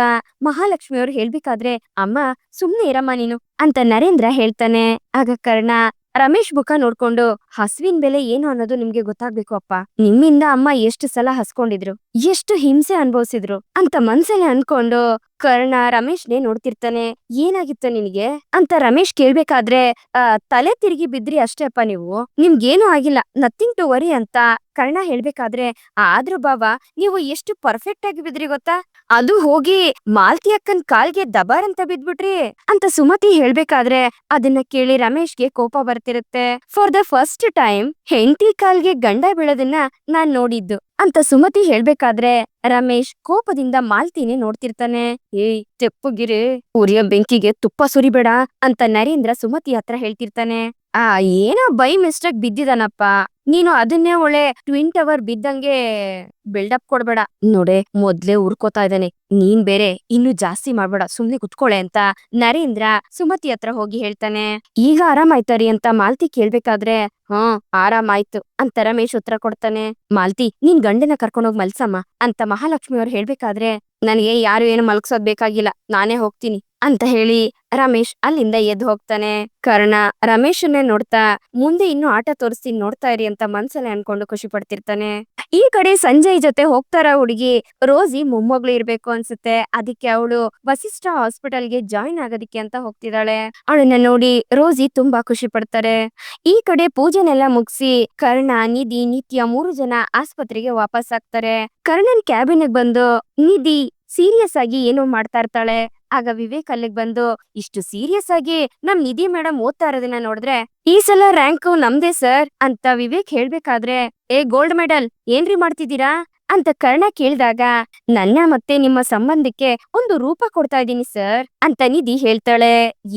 ಮಹಾಲಕ್ಷ್ಮಿ ಅವ್ರು ಹೇಳ್ಬೇಕಾದ್ರೆ, ಅಮ್ಮ ಸುಮ್ನೆ ಇರಮ್ಮ ನೀನು ಅಂತ ನರೇಂದ್ರ ಹೇಳ್ತಾನೆ. ಆಗ ಕರ್ಣ ರಮೇಶ್ ಮುಖ ನೋಡ್ಕೊಂಡು, ಹಸುವಿನ ಬೆಲೆ ಏನು ಅನ್ನೋದು ನಿಮ್ಗೆ ಗೊತ್ತಾಗ್ಬೇಕು ಅಪ್ಪ, ನಿಮ್ಮಿಂದ ಅಮ್ಮ ಎಷ್ಟು ಸಲ ಹಸ್ಕೊಂಡಿದ್ರು, ಎಷ್ಟು ಹಿಂಸೆ ಅನ್ಭವಿಸಿದ್ರು ಅಂತ ಮನ್ಸಲ್ಲಿ ಅನ್ಕೊಂಡು ಕರ್ಣ ರಮೇಶ್ನೇ ನೋಡ್ತಿರ್ತಾನೆ. ಏನಾಗಿತ್ತು ನಿನಗೆ ಅಂತ ರಮೇಶ್ ಕೇಳ್ಬೇಕಾದ್ರೆ, ತಲೆ ತಿರುಗಿ ಬಿದ್ರಿ ಅಷ್ಟೇ ಅಪ್ಪ, ನೀವು ನಿಮ್ಗೇನು ಆಗಿಲ್ಲ, ನಥಿಂಗ್ ಟು ವರಿ ಅಂತ ಕರ್ಣ ಹೇಳ್ಬೇಕಾದ್ರೆ, ಆದ್ರೂ ಬಾಬಾ ನೀವು ಎಷ್ಟು ಪರ್ಫೆಕ್ಟ್ ಆಗಿ ಬಿದ್ರಿ ಗೊತ್ತಾ, ಅದು ಹೋಗಿ ಮಾಲ್ತಿ ಅಕ್ಕನ್ ಕಾಲ್ಗೆ ದಬಾರ್ ಅಂತ ಬಿದ್ಬಿಟ್ರಿ ಅಂತ ಸುಮತಿ ಹೇಳ್ಬೇಕಾದ್ರೆ, ಅದನ್ನ ಕೇಳಿ ರಮೇಶ್ಗೆ ಕೋಪ ಬರ್ತಿರುತ್ತೆ. ಫಾರ್ ದ ಫಸ್ಟ್ ಟೈಮ್ ಹೆಂಡತಿ ಕಾಲ್ಗೆ ಗಂಡ ಬೀಳೋದನ್ನ ನಾನ್ ನೋಡಿದ್ದು ಅಂತ ಸುಮತಿ ಹೇಳ್ಬೇಕಾದ್ರೆ, ರಮೇಶ್ ಕೋಪದಿಂದ ಮಾಲ್ತಿನೇ ನೋಡ್ತಿರ್ತಾನೆ. ಏಯ್ ತೆಪ್ಪಗಿರಿ, ಉರಿಯ ಬೆಂಕಿಗೆ ತುಪ್ಪ ಸುರಿಬೇಡ ಅಂತ ನರೇಂದ್ರ ಸುಮತಿ ಹತ್ರ ಹೇಳ್ತಿರ್ತಾನೆ. ಏನೋ ಬೈ ಮಿಸ್ಟೇಕ್ ಬಿದ್ದಿದಾನಪ್ಪ, ನೀನು ಅದನ್ನೇ ಒಳ್ಳೆ ಟ್ವಿನ್ ಟವರ್ ಬಿದ್ದಂಗೆ ಬಿಲ್ಡಪ್ ಕೊಡ್ಬೇಡ, ನೋಡೆ ಮೊದ್ಲೇ ಉರ್ಕೋತಾ ಇದ್ದಾನೆ, ನೀನ್ ಬೇರೆ ಇನ್ನು ಜಾಸ್ತಿ ಮಾಡ್ಬೇಡ, ಸುಮ್ನೆ ಕುತ್ಕೊಳೆ ಅಂತ ನರೇಂದ್ರ ಸುಮತಿ ಹತ್ರ ಹೋಗಿ ಹೇಳ್ತಾನೆ. ಈಗ ಆರಾಮಾಯ್ತಾರಿ ಅಂತ ಮಾಲ್ತಿ ಕೇಳ್ಬೇಕಾದ್ರೆ, ಆರಾಮಾಯ್ತು ಅಂತ ರಮೇಶ್ ಉತ್ತರ ಕೊಡ್ತಾನೆ. ಮಾಲ್ತಿ ನೀನ್ ಗಂಡನ ಕರ್ಕೊಂಡೋಗ್ ಮಲ್ಸಮ್ಮ ಅಂತ ಮಹಾಲಕ್ಷ್ಮಿ ಅವ್ರು ಹೇಳ್ಬೇಕಾದ್ರೆ, ನನಗೆ ಯಾರು ಏನು ಮಲ್ಗ್ಸೋದ್ ಬೇಕಾಗಿಲ್ಲ, ನಾನೇ ಹೋಗ್ತೀನಿ ಅಂತ ಹೇಳಿ ರಮೇಶ್ ಅಲ್ಲಿಂದ ಎದ್ದು ಹೋಗ್ತಾನೆ. ಕರ್ಣ ರಮೇಶನ್ನೇ ನೋಡ್ತಾ, ಮುಂದೆ ಇನ್ನು ಆಟ ತೋರಿಸ್ತೀನಿ ನೋಡ್ತಾ ಇರಿ ಅಂತ ಮನ್ಸಲ್ಲೇ ಅನ್ಕೊಂಡು ಖುಷಿ ಪಡ್ತಿರ್ತಾನೆ. ಈ ಕಡೆ ಸಂಜಯ್ ಜೊತೆ ಹೋಗ್ತಾರ ಹುಡುಗಿ ರೋಸಿ ಮೊಮ್ಮಗಳು ಇರ್ಬೇಕು ಅನ್ಸುತ್ತೆ, ಅದಕ್ಕೆ ಅವಳು ವಸಿಷ್ಠ ಹಾಸ್ಪಿಟಲ್ಗೆ ಜಾಯಿನ್ ಆಗೋದಿಕ್ಕೆ ಅಂತ ಹೋಗ್ತಿದ್ದಾಳೆ. ಅವಳನ್ನ ನೋಡಿ ರೋಸಿ ತುಂಬಾ ಖುಷಿ ಪಡ್ತಾರೆ. ಈ ಕಡೆ ಪೂಜೆನೆಲ್ಲ ಮುಗಿಸಿ ಕರ್ಣ ನಿಧಿ ನಿತ್ಯ 3 ಜನ ಆಸ್ಪತ್ರೆಗೆ ವಾಪಸ್ ಆಗ್ತಾರೆ. ಕರ್ಣನ್ ಕ್ಯಾಬಿನ್ ಬಂದು ನಿಧಿ ಸೀರಿಯಸ್ ಆಗಿ ಏನೋ ಮಾಡ್ತಾ ಇರ್ತಾಳೆ. ಆಗ ವಿವೇಕ್ ಅಲ್ಲಿಗ್ ಬಂದು ಇಷ್ಟು ಸೀರಿಯಸ್ ಆಗಿ ನಮ್ ನಿಧಿ ಮೇಡಮ್ ಓದ್ತಾ ಇರೋದನ್ನ ನೋಡಿದ್ರೆ ಈ ಸಲ ರ್ಯಾಂಕು ನಮ್ದೇ ಸರ್ ಅಂತ ವಿವೇಕ್ ಹೇಳ್ಬೇಕಾದ್ರೆ ಏ ಗೋಲ್ಡ್ ಮೆಡಲ್ ಏನ್ರಿ ಮಾಡ್ತಿದ್ದೀರಾ ಅಂತ ಕರ್ಣ ಕೇಳ್ದಾಗ ನನ್ನ ಮತ್ತೆ ನಿಮ್ಮ ಸಂಬಂಧಕ್ಕೆ ಒಂದು ರೂಪ ಕೊಡ್ತಾ ಇದ್ದೀನಿ ಸರ್ ಅಂತ ನಿಧಿ ಹೇಳ್ತಾಳೆ.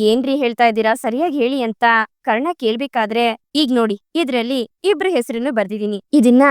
ಏನ್ರಿ ಹೇಳ್ತಾ ಇದ್ದೀರಾ ಸರಿಯಾಗಿ ಹೇಳಿ ಅಂತ ಕರ್ಣ ಕೇಳ್ಬೇಕಾದ್ರೆ ಈಗ ನೋಡಿ ಇದ್ರಲ್ಲಿ ಇಬ್ರ ಹೆಸರನ್ನು ಬರ್ದಿದೀನಿ. ಇದನ್ನ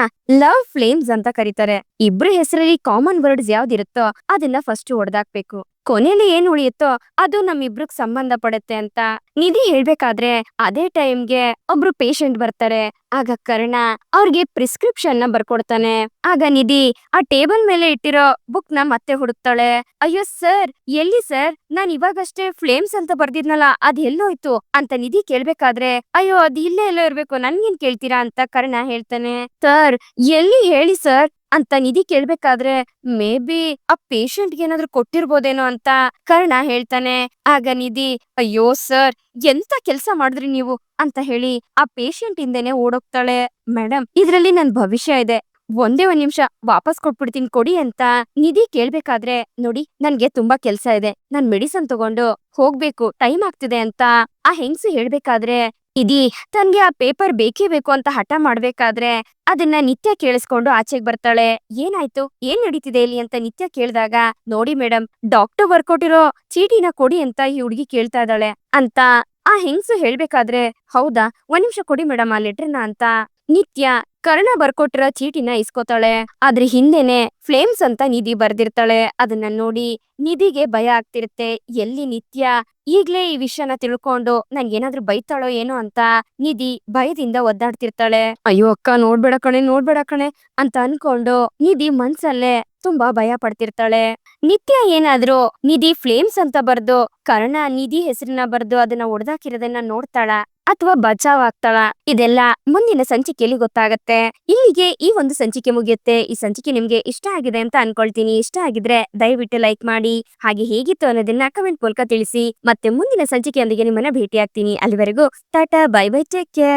ಲವ್ ಫ್ಲೇಮ್ಸ್ ಅಂತ ಕರೀತಾರೆ. ಇಬ್ರ ಹೆಸರಲ್ಲಿ ಕಾಮನ್ ವರ್ಡ್ಸ್ ಯಾವ್ದಿರುತ್ತೋ ಅದನ್ನ ಫಸ್ಟ್ ಹೊಡೆದಾಕ್ಬೇಕು. ಕೊನೆಯಲ್ಲಿ ಏನ್ ಉಳಿಯುತ್ತೋ ಅದು ನಮ್ಮಿಬ್ರಿಗೆ ಸಂಬಂಧ ಪಡುತ್ತೆ ಅಂತ ನಿಧಿ ಹೇಳ್ಬೇಕಾದ್ರೆ ಅದೇ ಟೈಮ್ಗೆ ಒಬ್ರು ಪೇಷಂಟ್ ಬರ್ತಾರೆ. ಆಗ ಕರ್ಣ ಅವ್ರಿಗೆ ಪ್ರಿಸ್ಕ್ರಿಪ್ಷನ್ ನ ಬರ್ಕೊಡ್ತಾನೆ. ಆಗ ನಿಧಿ ಆ ಟೇಬಲ್ ಮೇಲೆ ಇಟ್ಟಿರೋ ಬುಕ್ ನ ಮತ್ತೆ ಹುಡುಕ್ತಾಳೆ. ಅಯ್ಯೋ ಸರ್ ಎಲ್ಲಿ ಸರ್ ನಾನ್ ಇವಾಗಷ್ಟೇ ಫ್ಲೇಮ್ಸ್ ಅಂತ ಬರ್ದಿದ್ನಲ್ಲ ಅದ್ ಎಲ್ಲೋಯ್ತು ಅಂತ ನಿಧಿ ಕೇಳ್ಬೇಕಾದ್ರೆ ಅಯ್ಯೋ ಅದ್ ಇಲ್ಲೇ ಎಲ್ಲೋ ಇರ್ಬೇಕು ನನ್ಗೇನ್ ಕೇಳ್ತೀರಾ ಅಂತ ಕರ್ಣ ಹೇಳ್ತಾನೆ. ಸರ್ ಎಲ್ಲಿ ಹೇಳಿ ಸರ್ ಅಂತ ನಿಧಿ ಕೇಳ್ಬೇಕಾದ್ರೆ ಮೇ ಬಿ ಆ ಪೇಷಂಟ್ಗೆ ಏನಾದ್ರು ಕೊಟ್ಟಿರ್ಬೋದೇನೋ ಅಂತ ಕರ್ಣ ಹೇಳ್ತಾನೆ. ಆಗ ನಿಧಿ ಅಯ್ಯೋ ಸರ್ ಎಂತ ಕೆಲ್ಸ ಮಾಡಿದ್ರಿ ನೀವು ಅಂತ ಹೇಳಿ ಆ ಪೇಷಂಟ್ ಹಿಂದೆನೆ ಓಡೋಗ್ತಾಳೆ. ಮೇಡಮ್ ಇದ್ರಲ್ಲಿ ನನ್ ಭವಿಷ್ಯ ಇದೆ, ಒಂದೇ ಒಂದ್ ನಿಮಿಷ ವಾಪಸ್ ಕೊಟ್ಬಿಡ್ತೀನಿ ಕೊಡಿ ಅಂತ ನಿಧಿ ಕೇಳ್ಬೇಕಾದ್ರೆ ನೋಡಿ ನನ್ಗೆ ತುಂಬಾ ಕೆಲ್ಸ ಇದೆ, ನಾನ್ ಮೆಡಿಸನ್ ತಗೊಂಡು ಹೋಗ್ಬೇಕು ಟೈಮ್ ಆಗ್ತಿದೆ ಅಂತ ಆ ಹೆಂಗ್ಸು ಹೇಳ್ಬೇಕಾದ್ರೆ ನಿಧಿ ತನ್ಗೆ ಆ ಪೇಪರ್ ಬೇಕೇ ಬೇಕು ಅಂತ ಹಠ ಮಾಡ್ಬೇಕಾದ್ರೆ ಅದನ್ನ ನಿತ್ಯ ಕೇಳಿಸ್ಕೊಂಡು ಆಚೆಗ್ ಬರ್ತಾಳೆ. ಏನಾಯ್ತು ಏನ್ ನಡೀತಿದೆ ಇಲ್ಲಿ ಅಂತ ನಿತ್ಯ ಕೇಳ್ದಾಗ ನೋಡಿ ಮೇಡಮ್ ಡಾಕ್ಟರ್ ಬರ್ಕೊಟ್ಟಿರೋ ಚೀಟಿನ ಕೊಡಿ ಅಂತ ಈ ಹುಡ್ಗಿ ಕೇಳ್ತಾ ಇದ್ದಾಳೆ ಅಂತ ಆ ಹೆಂಗ್ಸು ಹೇಳ್ಬೇಕಾದ್ರೆ ಹೌದಾ ಒಂದ್ ನಿಮಿಷ ಕೊಡಿ ಮೇಡಮ್ ಆ ಲೆಟರ್ನ ಅಂತ ನಿತ್ಯ ಕರ್ಣ ಬರ್ಕೊಟ್ಟಿರೋ ಚೀಟಿನ ಇಸ್ಕೋತಾಳೆ. ಅದ್ರ ಹಿಂದೆನೆ ಫ್ಲೇಮ್ಸ್ ಅಂತ ನಿಧಿ ಬರ್ದಿರ್ತಾಳೆ. ಅದನ್ನ ನೋಡಿ ನಿಧಿಗೆ ಭಯ ಆಗ್ತಿರುತ್ತೆ. ಎಲ್ಲಿ ನಿತ್ಯ ಈಗ್ಲೇ ಈ ವಿಷಯನ ತಿಳ್ಕೊಂಡು ನನ್ಗೇನಾದ್ರೂ ಬೈತಾಳೋ ಏನೋ ಅಂತ ನಿಧಿ ಭಯದಿಂದ ಒದ್ದಾಡ್ತಿರ್ತಾಳೆ. ಅಯ್ಯೋ ಅಕ್ಕ ನೋಡ್ಬೇಡ ಕಣೆ ಅಂತ ಅನ್ಕೊಂಡು ನಿಧಿ ಮನ್ಸಲ್ಲೇ ತುಂಬಾ ಭಯ ಪಡ್ತಿರ್ತಾಳೆ. ನಿತ್ಯ ಏನಾದ್ರೂ ನಿಧಿ ಫ್ಲೇಮ್ಸ್ ಅಂತ ಬರ್ದು ಕರ್ಣ ನಿಧಿ ಹೆಸರನ್ನ ಬರ್ದು ಅದನ್ನ ಒಡ್ದಾಕಿರೋದನ್ನ ನೋಡ್ತಾಳ ಅಥವಾ ಬಚಾವ್ ಆಗ್ತಾಳ ಇದೆಲ್ಲ ಮುಂದಿನ ಸಂಚಿಕೆಯಲ್ಲಿ ಗೊತ್ತಾಗತ್ತೆ. ಇಲ್ಲಿಗೆ ಈ ಒಂದು ಸಂಚಿಕೆ ಮುಗಿಯುತ್ತೆ. ಈ ಸಂಚಿಕೆ ನಿಮ್ಗೆ ಇಷ್ಟ ಆಗಿದೆ ಅಂತ ಅನ್ಕೊಳ್ತೀನಿ. ಇಷ್ಟ ಆಗಿದ್ರೆ ದಯವಿಟ್ಟು ಲೈಕ್ ಮಾಡಿ, ಹಾಗೆ ಹೇಗಿತ್ತು ಅನ್ನೋದನ್ನ ಕಮೆಂಟ್ ಮೂಲಕ ತಿಳಿಸಿ. ಮತ್ತೆ ಮುಂದಿನ ಸಂಚಿಕೆಯೊಂದಿಗೆ ನಿಮ್ಮನ್ನ ಭೇಟಿ ಆಗ್ತೀನಿ. ಅಲ್ಲಿವರೆಗೂ tata bye bye take care.